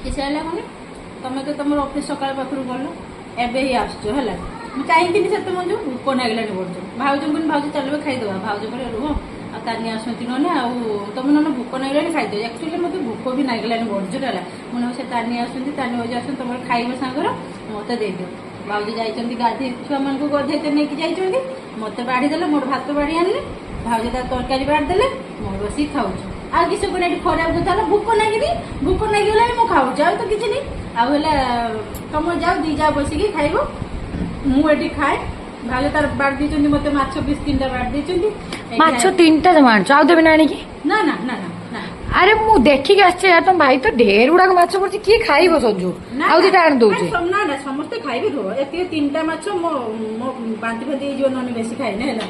କିଛି ହେଲା ମାନେ ତମେ ତ ତମର ଅଫିସ ସକାଳ ପାଖରୁ ଗଲ ଏବେ ହିଁ ଆସୁଛ ହେଲା। ମୁଁ ଚାହିଁଥିଲି ସେତେ ମଞ୍ଜୁ ଭୋକ ଲାଗିଲାନି ବର୍ଷ ଭାଉଜଙ୍କୁ ଭାଉଜ ଚାଲିବେ ଖାଇଦେବା ଭାଉଜ ପରେ ରୁହ ଆଉ ତାନି ଆସନ୍ତି ନହେଲେ ଆଉ ତମେ ନହେଲେ ଭୋକ ଲାଗିଲାନି ଖାଇଦେବ। ଆକ୍ଚୁଆଲି ମୋତେ ଭୋକ ବି ଲାଗିଲାନି ବର୍ଜୁର ହେଲା। ମୁଁ ସେ ତାନି ଆସନ୍ତି ତାନି ଭାଉଜ ଆସନ୍ତି ତମର ଖାଇବା ସାଙ୍ଗର ମତେ ଦେଇଦିଅ। ଭାଉଜ ଯାଇଛନ୍ତି ଗାଧେଇ ଛୁଆମାନଙ୍କୁ ଗାଧେଇତେ ନେଇକି ଯାଇଛନ୍ତି ମତେ ବାଢି ଦେଲେ ମୋର ଭାତ ବାଢି ଆଣିଲେ ଭାଉଜ ତା ତରକାରୀ ବାଢି ଦେଲେ ମୁଁ ବସିକି ଖାଉଛି। ଆଉ କିଛି ଗୋଟେ ଏଠି ଖରାପ କଥା ହେଲା ଭୋକ ଲାଗିବି ଭୋକ ଲାଗିଗଲାଣି ମୁଁ ଖାଉଛି ଆଉ ତ କିଛି ନାହିଁ। ଆଉ ହେଲା ତମର ଯାଅ ଦି ଯାଅ ବସିକି ଖାଇବ ମୁଁ ଏଠି ଖାଏ। ଭାଉଜ ତାର ବାଢି ଦେଇଛନ୍ତି ମତେ ମାଛ ପିସ୍ 3ଟା ବାଢି ଦେଇଛନ୍ତି। ମାଛ 3ଟା ଜମା ଆଣିଛ ଆଉ ଦେବେ ନା ଆଣିକି? ନା ନା ନା ନା ନା ଆରେ ମୁଁ ଦେଖିକି ଆସିଛି ୟାର ତମ ଭାଇ ତ ଢେର ଗୁଡାକ ମାଛ ପଡୁଛି କିଏ ଖାଇବ ସଞ୍ଜୁ ଆଉ ଦିଟା ଆଣି ଦଉଛି। ନା ନା ସମସ୍ତେ ଖାଇବେ ରୁହ ଏତିକି 3ଟା ମାଛ ମୋ ବାନ୍ତି ଫାନ୍ତି ହେଇଯିବ ନହେଲେ ବେଶୀ ଖାଇନି ହେଲା।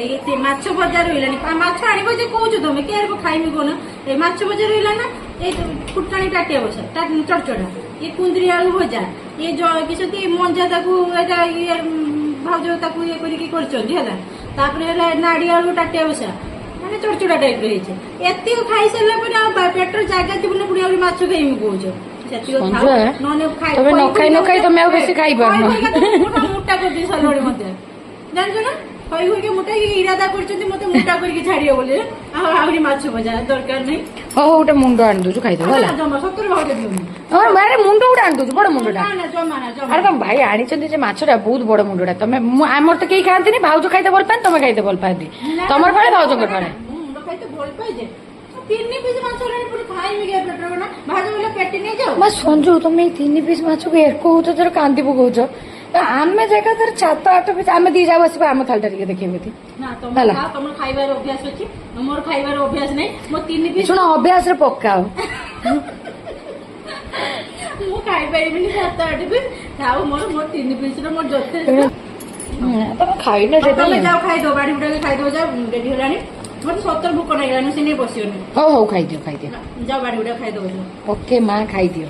ଏଇ ମାଛ ଭଜା ରହିଲାଣି ମାଛ ଆଣିବ ଯେ କହୁଛୁ ତମେ କିଏ ଖାଇବି କହୁନ। ଏଇ ମାଛ ଭଜା ରହିଲା ନା ଏଇ ଫୁଟାଣି ଟାଟିଆ ବସା ଚଡ଼ଚଡା ଇଏ କୁନ୍ଦୁରି ଆଳୁ ଭଜା ଇଏ କିଛି ମଞ୍ଜା ତାକୁ ଏଇଟା ଇଏ ଭାଉଜ ତାକୁ ଇଏ କରିକି କରିଛନ୍ତି ହେଲା। ତାପରେ ହେଲା ନାଡି ଆଳୁ ଟାଟିଆ ବସା ମାନେ ଚଡ଼ଚଡା ଟାଇପର ହେଇଛି। ଏତିକି ଖାଇସାରିଲା ପରେ ଆଉ ପେଟର ଜାଗା ଥିବନି ପୁଣି ଆହୁରି ମାଛ ଖାଇବି କହୁଛ। ତମେ ନ ଖାଇ ତମେ ଆଉ ବେଶୀ ଖାଇପାରୁନ ମୋଟା କରିଦେଇ ସାରିଲଣି ମତେ ଜାଣିଛ ନା ଖଇ ଖଇକି ମୋଟା ଇରାଦା କରିଛନ୍ତି ମତେ ମୋଟା କରିକି ଛାଡିବ ବୋଲି ଆଉ ଆହୁରି ମାଛ ଭଜା ଦରକାର ନାହିଁ। ହଉ ଗୋଟେ ମୁଣ୍ଡ ଆଣି ଦଉଛୁ ଖାଇଦବ ହେଲା। ଜମା ସତରେ ଭାଉଜ ଦିଅନି ମୁଣ୍ଡ ଗୋଟେ ଆଣି ଦଉଛୁ ବଡ ମୁଣ୍ଡଟା। ଜମା ନା ଜମା ଆରେ ତମ ଭାଇ ଆଣିଛନ୍ତି ଯେ ମାଛଟା ବହୁତ ବଡ ମୁଣ୍ଡଟା ତମେ ଆମର ତ କେହି ଖାଆନ୍ତିନି ଭାଉଜ ଖାଇତେ ଭଲ ପାଆନ୍ତି ତମେ ଖାଇତେ ଭଲ ପାଆନ୍ତି ତମର ଫାଳେ ଭାଉଜଙ୍କର ଫାଳେ। ମୁଣ୍ଡ ଖାଇତେ ଭଲ ପାଏ ଯେ 3 ପିସ୍ ମାଛ ହେଲାଣି ପୁଣି ଖାଇବି କି ପେଟର ନା ଭାଉଜ ବୋଲେ ପେଟି ନେଇଯାଉ। ମା ସଞ୍ଜୁ ତମେ ଏଇ 3 ପିସ୍ ମାଛକୁ ଏକଉଛ ତୋର କାନ୍ଦି ପକଉଛ ଆମେ ଜାଗା ଧର 7-8 ପିସ୍ ଆମେ 2 ଯା ବସିବା ଆମ ଥାଳିଟା ଟିକେ ଦେଖିବେ ତମର ଖାଇବାର ଅଭ୍ୟାସ ଅଛି ମୋର ଖାଇବାର ଅଭ୍ୟାସ ନାହିଁ। ମୋ 3 ପିସ୍ ଶୁଣ ଅଭ୍ୟାସରେ ପକାଅ ମୁଁ ଖାଇପାରିବିନି 7-8 ପିସ୍ ଆଉ ମୋର 3 ପିସ୍ ର ମୋର ଯଥେଷ୍ଟ। ତମେ ଖାଇଲେ ତମେ ଯାଅ ଖାଇଦବ ବାଡି ବୁଡାକି ଖାଇଦବ ଯାଅ ରେଡି ହେଲାଣି ମତେ ସତରେ ଭୋକ ଲାଗିଲାନି ସେ ନେଇ ବସିବନି। ହଉ ଖାଇଦିଅ ଯାଅ ବାଡି ବୁଡା ଖାଇଦବ। ଓକେ ମା ଖାଇଦିଅ।